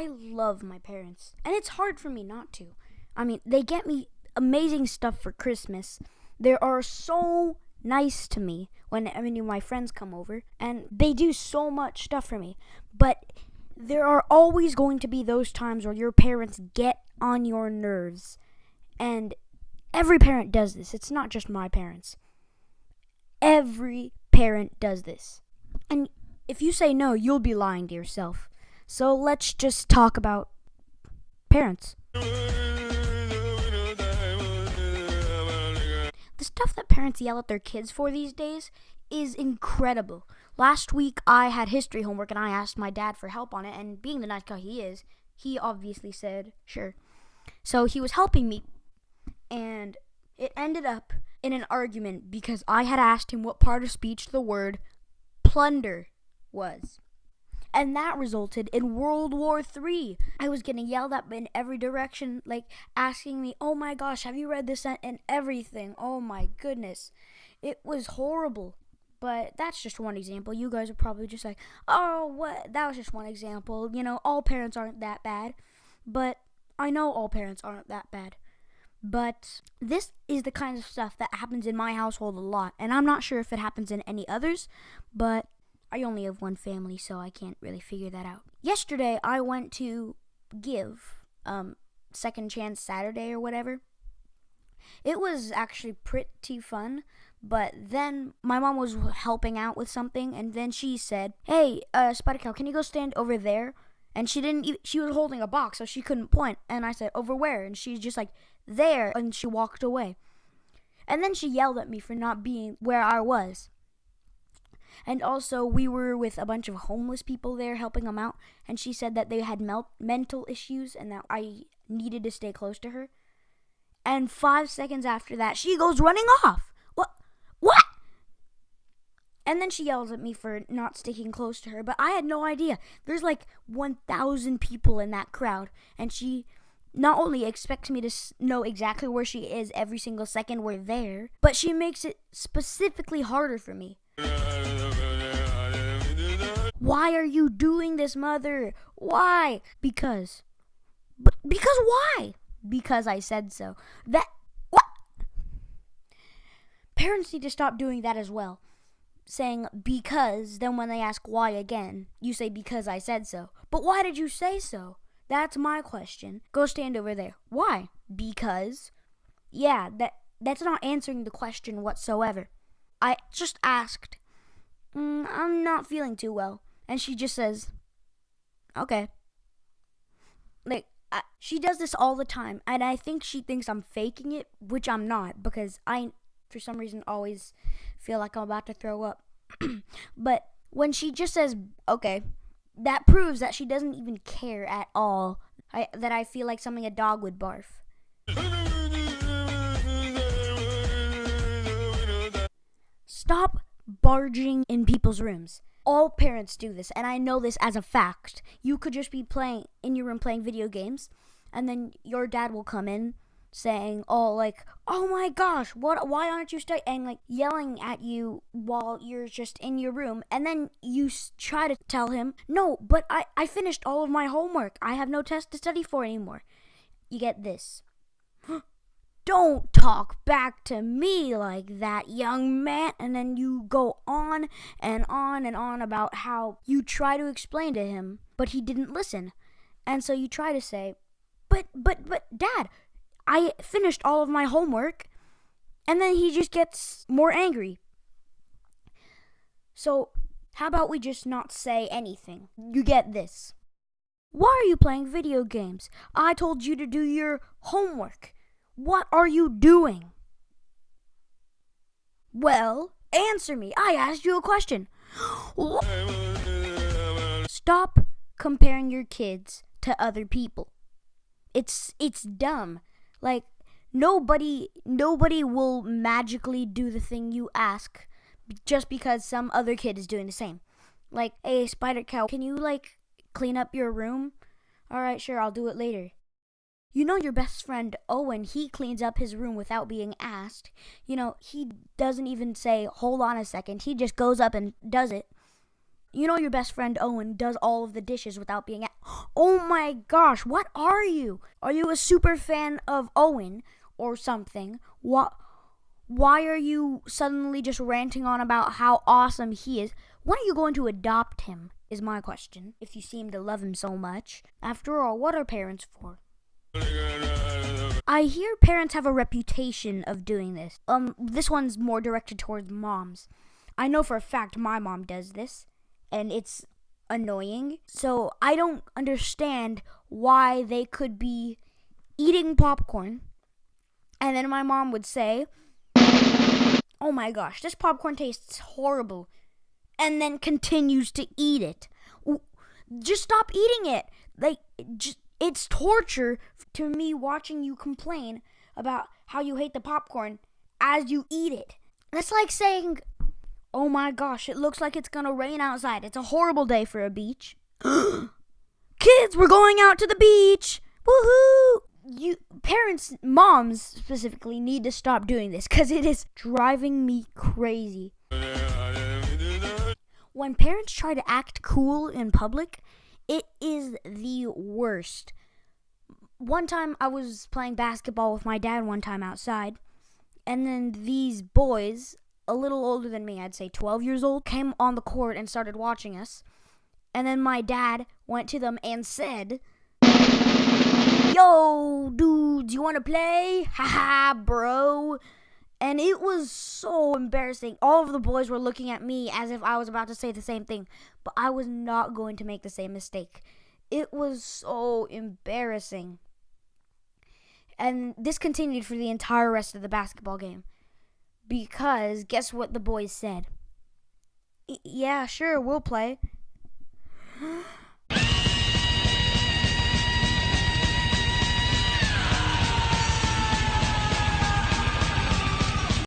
I love my parents, and it's hard for me not to. I mean, they get me amazing stuff for Christmas. They are so nice to me when any of my friends come over, and they do so much stuff for me. But there are always going to be those times where your parents get on your nerves, and every parent does this. It's not just my parents. Every parent does this. And if you say no, you'll be lying to yourself. So let's just talk about parents. The stuff that parents yell at their kids for these days is incredible. Last week I had history homework and I asked my dad for help on it, and being the nice guy he is, he obviously said sure. So he was helping me, and it ended up in an argument because I had asked him what part of speech the word plunder was. And that resulted in World War III. I was getting yelled at in every direction, like asking me, oh my gosh, have you read this and everything? Oh my goodness. It was horrible. But that's just one example. You guys are probably just like, oh, what? That was just one example. You know, all parents aren't that bad. But I know all parents aren't that bad. But this is the kind of stuff that happens in my household a lot. And I'm not sure if it happens in any others, but I only have one family, so I can't really figure that out. Yesterday, I went to give Second Chance Saturday or whatever. It was actually pretty fun, but then my mom was helping out with something, and then she said, hey, Spider Cow, can you go stand over there? And she was holding a box, so she couldn't point. And I said, over where? And she's just like, there. And she walked away. And then she yelled at me for not being where I was. And also, we were with a bunch of homeless people there helping them out. And she said that they had mental issues and that I needed to stay close to her. And 5 seconds after that, she goes running off. What? And then she yells at me for not sticking close to her. But I had no idea. There's like 1,000 people in that crowd. And she not only expects me to know exactly where she is every single second we're there, but she makes it specifically harder for me. Why are you doing this, mother? Why? Because why? Because I said so. What? Parents need to stop doing that as well. Saying because, then when they ask why again, you say because I said so. But why did you say so? That's my question. Go stand over there. Why? Because? Yeah, that's not answering the question whatsoever. I just asked, I'm not feeling too well. And she just says, okay. Like, she does this all the time. And I think she thinks I'm faking it, which I'm not. Because I, for some reason, always feel like I'm about to throw up. But when she just says, okay, that proves that she doesn't even care at all. That I feel like something a dog would barf. Stop barging in people's rooms. All parents do this, and I know this as a fact. You could just be playing in your room playing video games, and then your dad will come in saying, oh my gosh, why aren't you studying? And like yelling at you while you're just in your room. And then you try to tell him, no, but I finished all of my homework. I have no test to study for anymore. You get this. Don't talk back to me like that, young man. And then you go on and on and on about how you try to explain to him, but he didn't listen. And so you try to say, but Dad, I finished all of my homework. And then he just gets more angry. So how about we just not say anything? You get this. Why are you playing video games? I told you to do your homework. What are you doing? Well, answer me. I asked you a question. Stop comparing your kids to other people. It's dumb. Like, nobody will magically do the thing you ask just because some other kid is doing the same. Like, hey, Spider Cow, can you, clean up your room? Alright, sure, I'll do it later. You know your best friend Owen, he cleans up his room without being asked. You know, he doesn't even say, hold on a second. He just goes up and does it. You know your best friend Owen does all of the dishes without being Oh my gosh, what are you? Are you a super fan of Owen or something? Why are you suddenly just ranting on about how awesome he is? When are you going to adopt him, is my question, if you seem to love him so much. After all, what are parents for? I hear parents have a reputation of doing this. This one's more directed towards moms. I know for a fact my mom does this, and it's annoying. So I don't understand why they could be eating popcorn, and then my mom would say, "Oh my gosh, this popcorn tastes horrible," and then continues to eat it. Just stop eating it. It's torture to me watching you complain about how you hate the popcorn as you eat it. That's like saying, "Oh my gosh, it looks like it's gonna rain outside. It's a horrible day for a beach." Kids, we're going out to the beach. Woohoo! You parents, moms specifically, need to stop doing this because it is driving me crazy. When parents try to act cool in public, it is the worst. One time I was playing basketball with my dad one time outside, and then these boys, a little older than me, I'd say 12 years old, came on the court and started watching us. And then my dad went to them and said, "Yo, dudes, you want to play? Haha, bro." And it was so embarrassing. All of the boys were looking at me as if I was about to say the same thing, but I was not going to make the same mistake. It was so embarrassing. And this continued for the entire rest of the basketball game. Because guess what the boys said? "Yeah, sure, we'll play."